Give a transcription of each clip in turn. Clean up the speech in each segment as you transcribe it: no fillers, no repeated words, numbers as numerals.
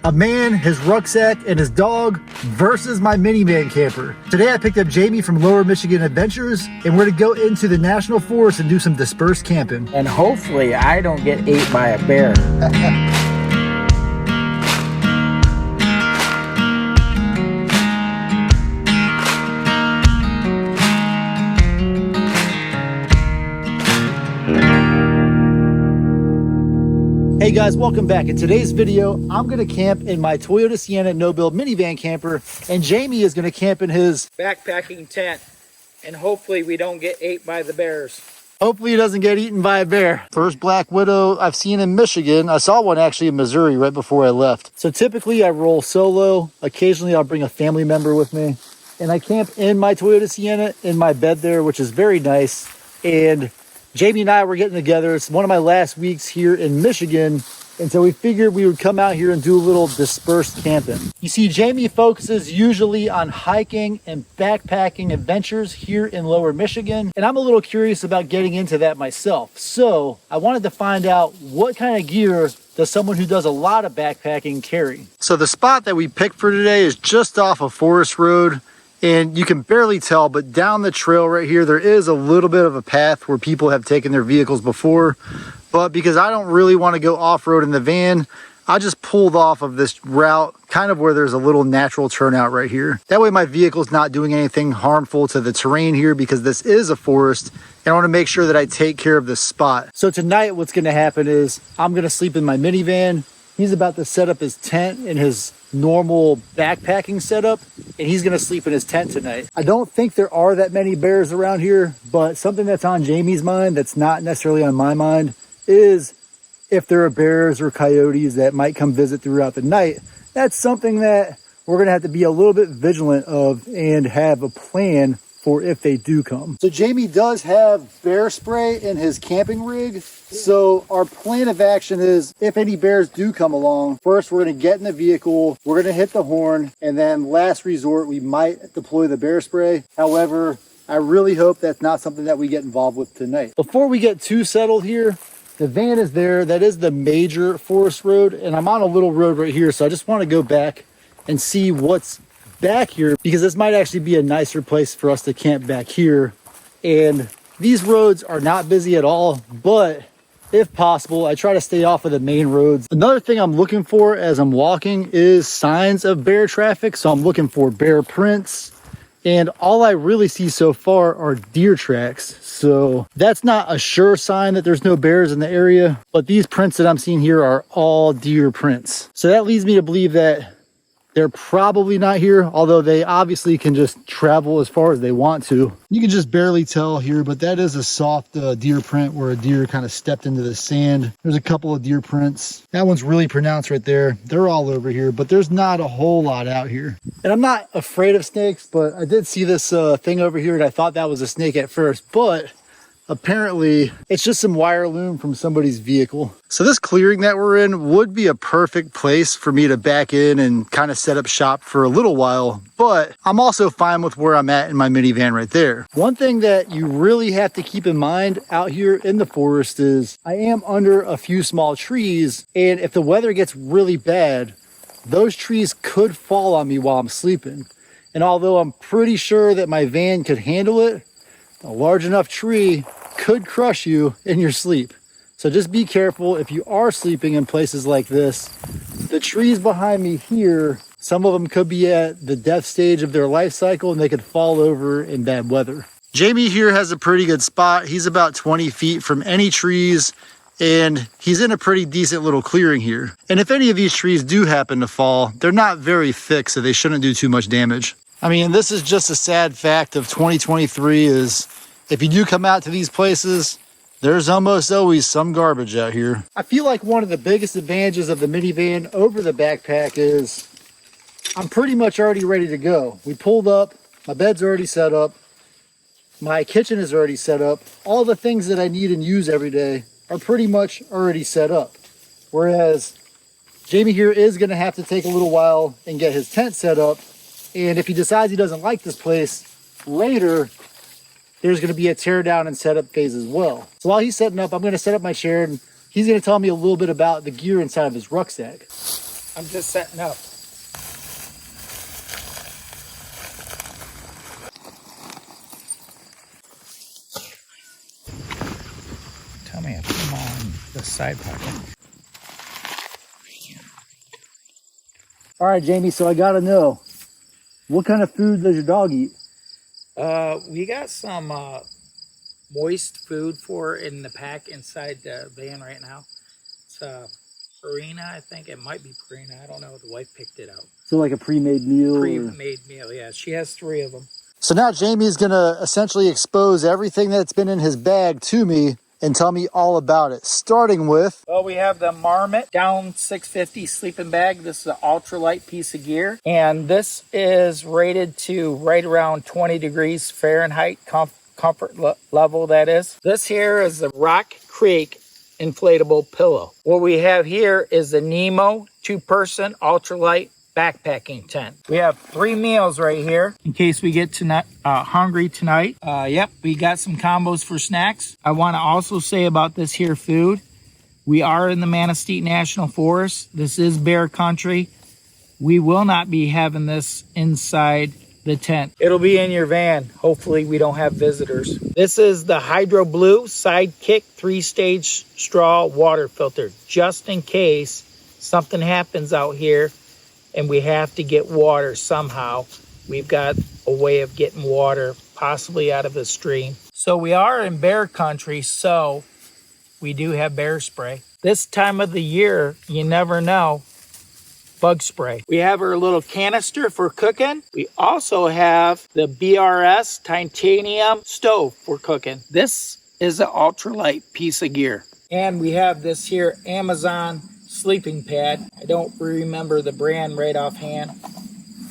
A man, his rucksack, and his dog versus my minivan camper. Today I picked up Jamie from Lower Michigan Adventures, and we're gonna go into the National Forest and do some dispersed camping. And hopefully I don't get ate by a bear. Hey guys, welcome back. In today's video, I'm gonna camp in my Toyota Sienna no-build minivan camper, and Jamie is gonna camp in his Backpacking tent. And hopefully we don't get ate by the bears. hopefully he doesn't get eaten by a bear. First black widow I've seen in Michigan. I saw one actually in Missouri right before I left. So typically I roll solo. Occasionally I'll bring a family member with me. And I camp in my Toyota Sienna in my bed there, which is very nice. And Jamie and I were getting together. It's one of my last weeks here in Michigan. And so we figured we would come out here and do a little dispersed camping. You see, Jamie focuses usually on hiking and backpacking adventures here in Lower Michigan. And I'm a little curious about getting into that myself. So I wanted to find out what kind of gear does someone who does a lot of backpacking carry. So the spot that we picked for today is just off a forest road. And you can barely tell, but down the trail right here, there is a little bit of a path where people have taken their vehicles before. But because I don't really want to go off-road in the van, I just pulled off of this route, kind of where there's a little natural turnout right here. That way my vehicle's not doing anything harmful to the terrain here, because this is a forest, and I want to make sure that I take care of this spot. So tonight what's going to happen is I'm going to sleep in my minivan. He's about to set up his tent in his normal backpacking setup, and he's gonna sleep in his tent tonight. I don't think there are that many bears around here, but something that's on Jamie's mind that's not necessarily on my mind is if there are bears or coyotes that might come visit throughout the night. That's something that we're gonna have to be a little bit vigilant of and have a plan for if they do come. So Jamie does have bear spray in his camping rig. So our plan of action is if any bears do come along, first we're gonna get in the vehicle, we're gonna hit the horn, and then last resort, we might deploy the bear spray. However, I really hope that's not something that we get involved with tonight. Before we get too settled here, the van is there. That is the major forest road, and I'm on a little road right here. So I just wanna go back and see what's back here, because this might actually be a nicer place for us to camp back here. And these roads are not busy at all, but if possible, I try to stay off of the main roads. Another thing I'm looking for as I'm walking is signs of bear traffic. So I'm looking for bear prints, and all I really see so far are deer tracks. So that's not a sure sign that there's no bears in the area, but these prints that I'm seeing here are all deer prints. So that leads me to believe that they're probably not here, although they obviously can just travel as far as they want to. You can just barely tell here, but that is a soft deer print where a deer kind of stepped into the sand. There's a couple of deer prints. That one's really pronounced right there. They're all over here, but there's not a whole lot out here. And I'm not afraid of snakes, but I did see this thing over here, and I thought that was a snake at first, but apparently it's just some wire loom from somebody's vehicle. So this clearing that we're in would be a perfect place for me to back in and kind of set up shop for a little while, but I'm also fine with where I'm at in my minivan right there. One thing that you really have to keep in mind out here in the forest is I am under a few small trees, and if the weather gets really bad, those trees could fall on me while I'm sleeping. And although I'm pretty sure that my van could handle it, a large enough tree could crush you in your sleep. So just be careful if you are sleeping in places like this. The trees behind me here, some of them could be at the death stage of their life cycle, and they could fall over in bad weather. Jamie here has a pretty good spot. He's about 20 feet from any trees, and he's in a pretty decent little clearing here. And if any of these trees do happen to fall, they're not very thick, so they shouldn't do too much damage. I mean, this is just a sad fact of 2023 is if you do come out to these places, there's almost always some garbage out here. I feel like one of the biggest advantages of the minivan over the backpack is I'm pretty much already ready to go. We pulled up, my bed's already set up, my kitchen is already set up. All the things that I need and use every day are pretty much already set up. Whereas Jamie here is gonna have to take a little while and get his tent set up. And if he decides he doesn't like this place later, there's going to be a tear down and setup phase as well. So while he's setting up, I'm going to set up my chair, and he's going to tell me a little bit about the gear inside of his rucksack. I'm just setting up. Tell me I put them on the side pocket. All right, Jamie, so I gotta know, what kind of food does your dog eat? We got some moist food for in the pack inside the van right now. It's Purina, I think. It might be Purina. I don't know. The wife picked it out. So like a pre-made meal? Pre-made meal, yeah. She has 3 of them. So now Jamie's gonna essentially expose everything that's been in his bag to me and tell me all about it, starting with... Well, we have the Marmot Down 650 sleeping bag. This is an ultralight piece of gear. And this is rated to right around 20 degrees Fahrenheit comfort level, that is. This here is the Rock Creek inflatable pillow. What we have here is the Nemo 2-person ultralight backpacking tent. We have 3 meals right here in case we get hungry tonight. Yep, we got some combos for snacks. I want to also say about this here food, we are in the Manistee National Forest. This is bear country. We will not be having this inside the tent. It'll be in your van. Hopefully we don't have visitors. This is the Hydro Blue Sidekick 3-stage straw water filter, just in case something happens out here and we have to get water somehow. We've got a way of getting water, possibly out of the stream. So we are in bear country, so we do have bear spray. This time of the year, you never know, bug spray. We have our little canister for cooking. We also have the BRS titanium stove for cooking. This is an ultralight piece of gear. And we have this here Amazon sleeping pad. I don't remember the brand right offhand.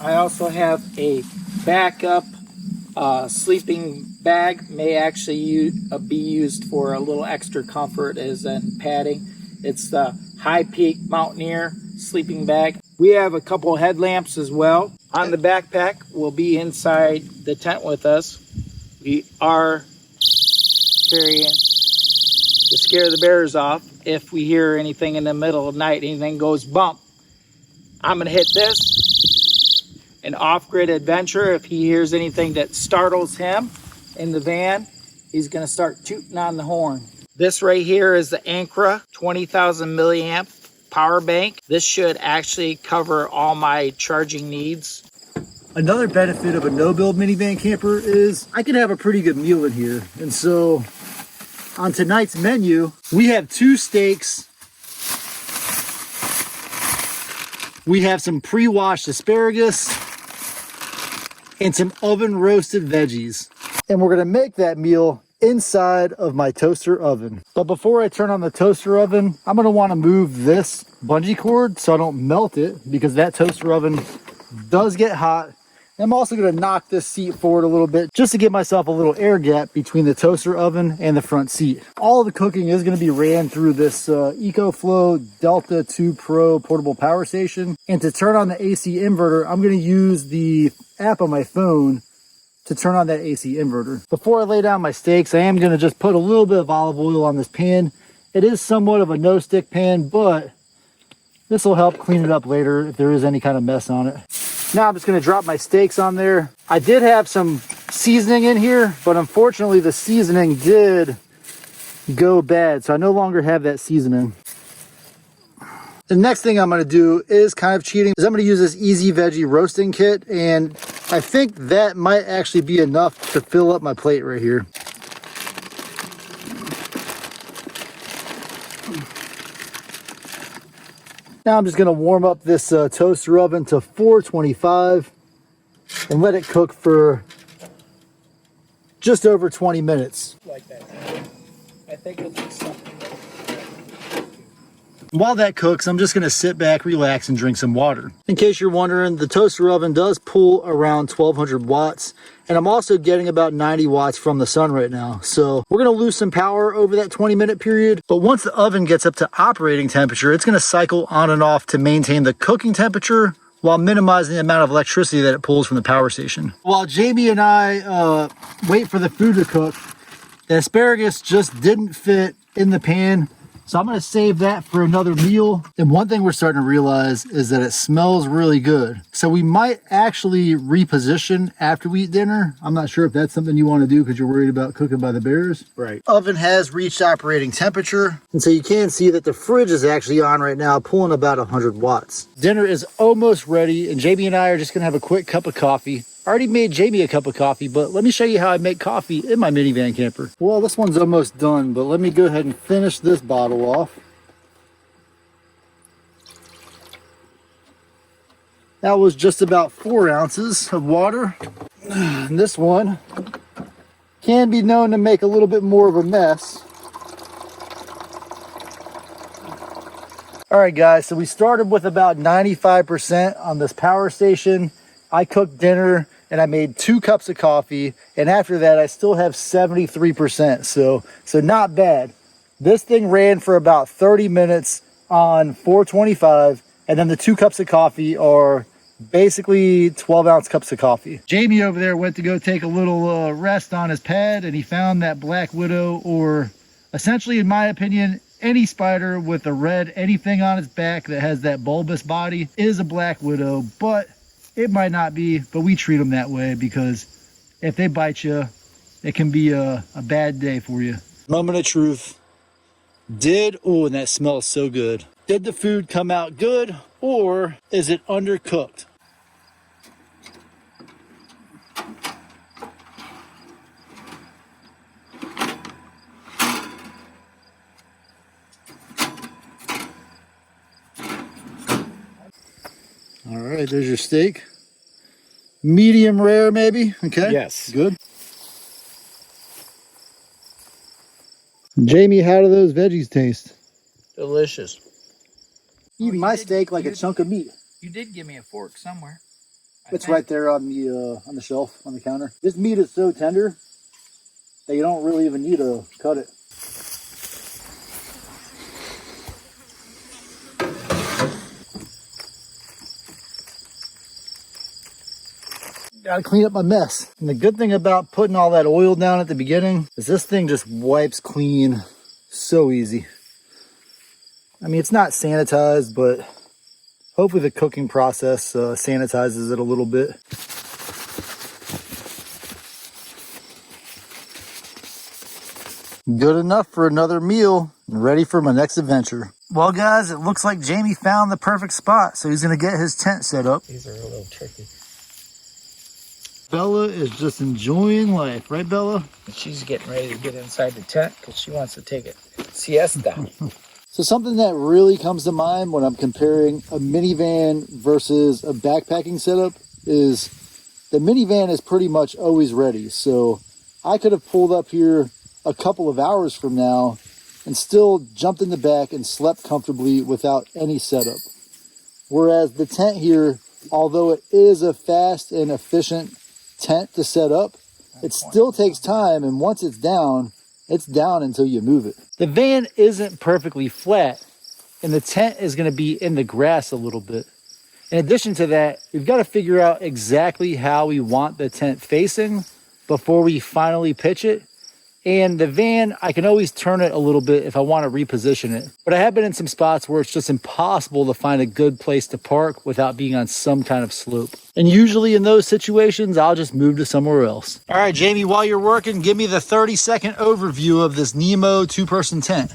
I also have a backup sleeping bag. May actually be used for a little extra comfort as in padding. It's the High Peak Mountaineer sleeping bag. We have a couple headlamps as well. On the backpack, we'll be inside the tent with us. We are carrying to scare the bears off. If we hear anything in the middle of the night, anything goes bump, I'm gonna hit this. An off-grid adventure. If he hears anything that startles him in the van, he's gonna start tooting on the horn. This right here is the Ankara 20,000 milliamp power bank. This should actually cover all my charging needs. Another benefit of a no-build minivan camper is I can have a pretty good meal in here. And so on tonight's menu, we have 2 steaks. We have some pre-washed asparagus and some oven roasted veggies. And we're gonna make that meal inside of my toaster oven. But before I turn on the toaster oven, I'm gonna wanna move this bungee cord so I don't melt it, because that toaster oven does get hot. I'm also gonna knock this seat forward a little bit just to give myself a little air gap between the toaster oven and the front seat. All of the cooking is gonna be ran through this EcoFlow Delta 2 Pro portable power station. And to turn on the AC inverter, I'm gonna use the app on my phone to turn on that AC inverter. Before I lay down my steaks, I am gonna just put a little bit of olive oil on this pan. It is somewhat of a no-stick pan, but this will help clean it up later if there is any kind of mess on it. Now I'm just gonna drop my steaks on there. I did have some seasoning in here, but unfortunately the seasoning did go bad, so I no longer have that seasoning. The next thing I'm gonna do is kind of cheating, is I'm gonna use this Easy Veggie roasting kit, and I think that might actually be enough to fill up my plate right here. Now I'm just gonna warm up this toaster oven to 425 and let it cook for just over 20 minutes. Like that. I think it'll be something. While that cooks, I'm just gonna sit back, relax, and drink some water. In case you're wondering, the toaster oven does pull around 1200 watts, and I'm also getting about 90 watts from the sun right now. So we're gonna lose some power over that 20-minute period, but once the oven gets up to operating temperature, it's gonna cycle on and off to maintain the cooking temperature while minimizing the amount of electricity that it pulls from the power station. While Jamie and I wait for the food to cook, the asparagus just didn't fit in the pan. So I'm gonna save that for another meal. And one thing we're starting to realize is that it smells really good. So we might actually reposition after we eat dinner. I'm not sure if that's something you want to do because you're worried about cooking by the bears. Right. Oven has reached operating temperature. And so you can see that the fridge is actually on right now, pulling about 100 watts. Dinner is almost ready, and Jamie and I are just gonna have a quick cup of coffee. I already made Jamie a cup of coffee, but let me show you how I make coffee in my minivan camper. Well, this one's almost done, but let me go ahead and finish this bottle off. That was just about 4 ounces of water. And this one can be known to make a little bit more of a mess. All right, guys, so we started with about 95% on this power station. I cooked dinner and I made 2 cups of coffee. And after that, I still have 73%. So not bad. This thing ran for about 30 minutes on 425. And then the 2 cups of coffee are basically 12-ounce cups of coffee. Jamie over there went to go take a little rest on his pad, and he found that black widow, or essentially, in my opinion, any spider with a red anything on its back that has that bulbous body is a black widow, but it might not be, but we treat them that way because if they bite you, it can be a bad day for you. Moment of truth. And that smells so good. Did the food come out good, or is it undercooked? All right, there's your steak. Medium rare, maybe? Okay. Yes. Good. Jamie, how do those veggies taste? Delicious. Eating my steak like a chunk of meat. You did give me a fork somewhere. It's right there on the shelf on the counter. This meat is so tender that you don't really even need to cut it. Gotta clean up my mess. And the good thing about putting all that oil down at the beginning is this thing just wipes clean so easy. I mean, it's not sanitized, but hopefully the cooking process sanitizes it a little bit. Good enough for another meal and ready for my next adventure. Well, guys, it looks like Jamie found the perfect spot, so he's gonna get his tent set up. These are a little tricky. Bella is just enjoying life, right, Bella? She's getting ready to get inside the tent because she wants to take a siesta. So something that really comes to mind when I'm comparing a minivan versus a backpacking setup is the minivan is pretty much always ready. So I could have pulled up here a couple of hours from now and still jumped in the back and slept comfortably without any setup. Whereas the tent here, although it is a fast and efficient tent to set up, it still takes time, and once it's down until you move it. The van isn't perfectly flat, and the tent is going to be in the grass a little bit. In addition to that, we've got to figure out exactly how we want the tent facing before we finally pitch it. And the van, I can always turn it a little bit if I want to reposition it. But I have been in some spots where it's just impossible to find a good place to park without being on some kind of slope. And usually in those situations, I'll just move to somewhere else. All right, Jamie, while you're working, give me the 30-second overview of this Nemo 2-person tent.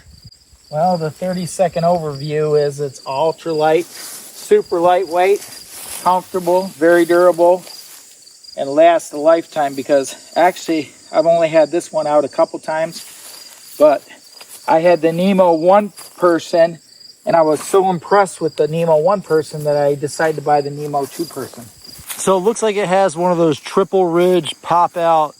Well, the 30-second overview is it's ultralight, super lightweight, comfortable, very durable, and lasts a lifetime because actually I've only had this one out a couple times, but I had the Nemo 1-person and I was so impressed with the Nemo 1-person that I decided to buy the Nemo 2-person. So it looks like it has one of those triple ridge pop out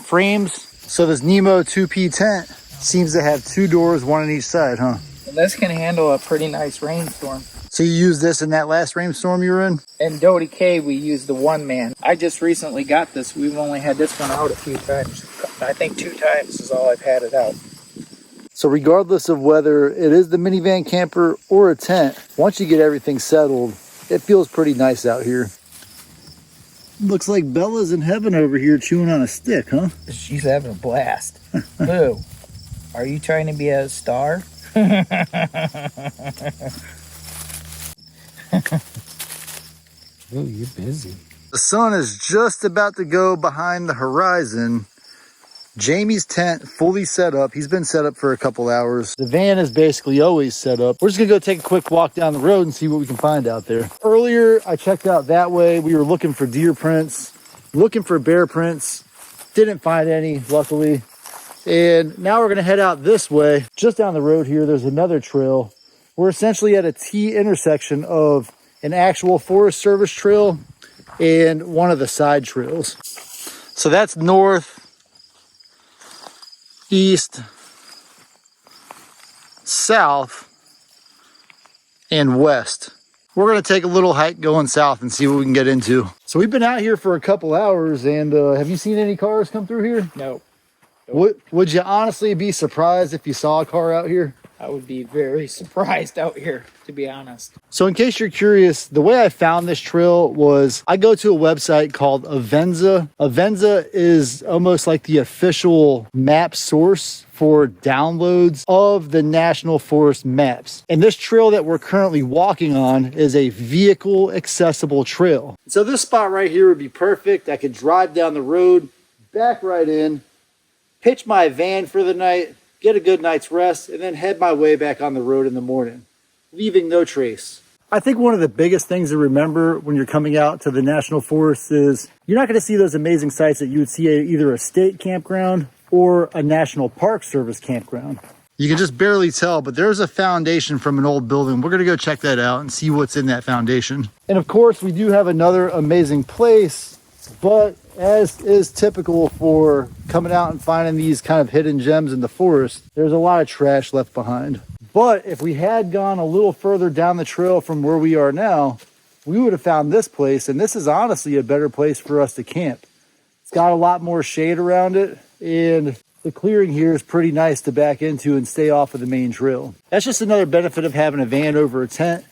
frames. So this Nemo 2P tent seems to have 2 doors, one on each side, huh? And this can handle a pretty nice rainstorm. So you used this in that last rainstorm you were in? In Doty Cave, we used the 1-man. I just recently got this. We've only had this one out a few times. I think 2 times is all I've had it out. So regardless of whether it is the minivan camper or a tent, once you get everything settled, it feels pretty nice out here. Looks like Bella's in heaven over here chewing on a stick, huh? She's having a blast. Boo, are you trying to be a star? Ooh, you're busy. The sun is just about to go behind the horizon. Jamie's tent fully set up. He's been set up for a couple hours. The van is basically always set up. We're just gonna go take a quick walk down the road and see what we can find out there. Earlier, I checked out that way. We were looking for deer prints, looking for bear prints. Didn't find any, luckily. And now we're gonna head out this way. Just down the road here, there's another trail. We're essentially at a T intersection of an actual Forest Service trail and one of the side trails. So that's north, east, south, and west. We're gonna take a little hike going south and see what we can get into. So we've been out here for a couple hours, and have you seen any cars come through here? No. Would you honestly be surprised if you saw a car out here? I would be very surprised out here, to be honest. So in case you're curious, the way I found this trail was I go to a website called Avenza. Avenza is almost like the official map source for downloads of the National Forest maps. And this trail that we're currently walking on is a vehicle accessible trail. So this spot right here would be perfect. I could drive down the road, back right in, pitch my van for the night, get a good night's rest, and then head my way back on the road in the morning, leaving no trace. I think one of the biggest things to remember when you're coming out to the National Forest is you're not going to see those amazing sights that you would see at either a state campground or a National Park Service campground. You can just barely tell, but there's a foundation from an old building. We're going to go check that out and see what's in that foundation. And of course, we do have another amazing place, but as is typical for coming out and finding these kind of hidden gems in the forest, there's a lot of trash left behind. But if we had gone a little further down the trail from where we are now, we would have found this place, and this is honestly a better place for us to camp. It's got a lot more shade around it, and the clearing here is pretty nice to back into and stay off of the main trail. That's just another benefit of having a van over a tent,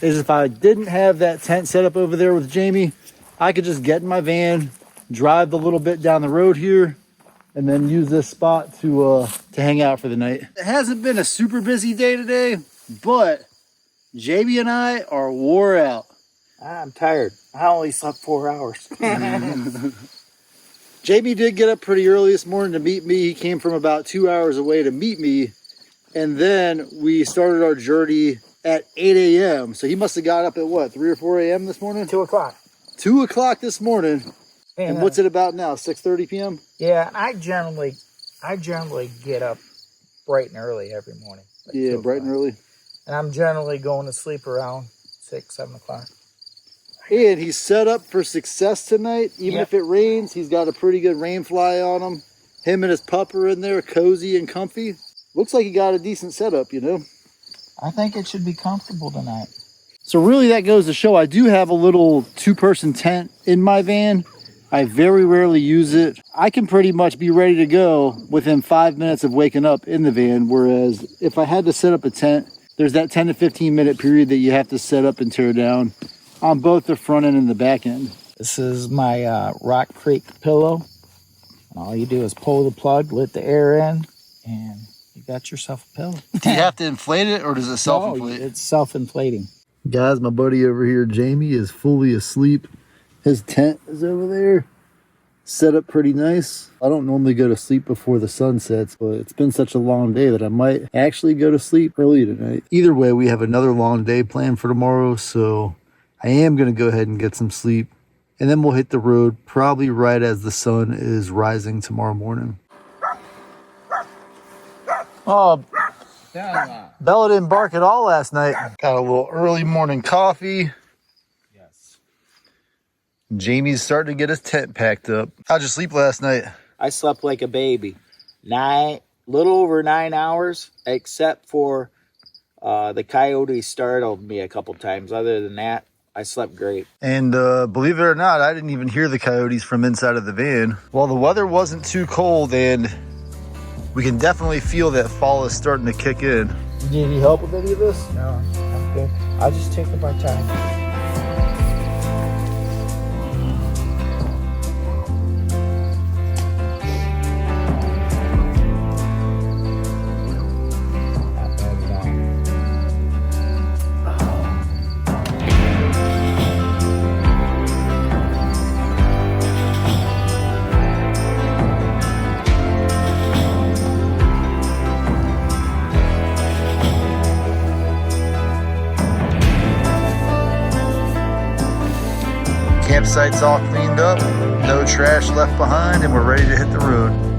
is if I didn't have that tent set up over there with Jamie, I could just get in my van, drive the little bit down the road here, and then use this spot to hang out for the night. It hasn't been a super busy day today, but Jamie and I are wore out. I'm tired. I only slept 4 hours. Jamie did get up pretty early this morning to meet me. He came from about 2 hours away to meet me, and then we started our journey at 8 a.m. So he must have got up at what, 3 or 4 a.m. this morning? 2 o'clock. 2 o'clock this morning. And what's it about now? 6:30 p.m. Yeah, I generally get up bright and early every morning. Like Yeah, bright and early. And I'm generally going to sleep around 6, 7 o'clock. And he's set up for success tonight. Even if it rains, he's got a pretty good rain fly on him. Him and his pup are in there, cozy and comfy. Looks like he got a decent setup, you know. I think it should be comfortable tonight. So really that goes to show I do have a little 2-person tent in my van. I very rarely use it. I can pretty much be ready to go within 5 minutes of waking up in the van. Whereas if I had to set up a tent, there's that 10 to 15 minute period that you have to set up and tear down on both the front end and the back end. This is my Rock Creek pillow. All you do is pull the plug, let the air in, and you got yourself a pillow. Do you have to inflate it, or does it self-inflate? No, it's self-inflating. Guys, my buddy over here, Jamie, is fully asleep. His tent is over there, set up pretty nice. I don't normally go to sleep before the sun sets, but it's been such a long day that I might actually go to sleep early tonight. Either way, we have another long day planned for tomorrow, so I am going to go ahead and get some sleep. And then we'll hit the road probably right as the sun is rising tomorrow morning. Oh, Bella didn't bark at all last night. Got a little early morning coffee. Yes. Jamie's starting to get his tent packed up. How'd you sleep last night? I slept like a baby. Little over 9 hours, except for the coyote startled me a couple times. Other than that, I slept great. And believe it or not, I didn't even hear the coyotes from inside of the van. Well, the weather wasn't too cold, and we can definitely feel that fall is starting to kick in. You need any help with any of this? No, I'm good. I'll just take my time. Not bad. Campsite's all cleaned up, no trash left behind, and we're ready to hit the road.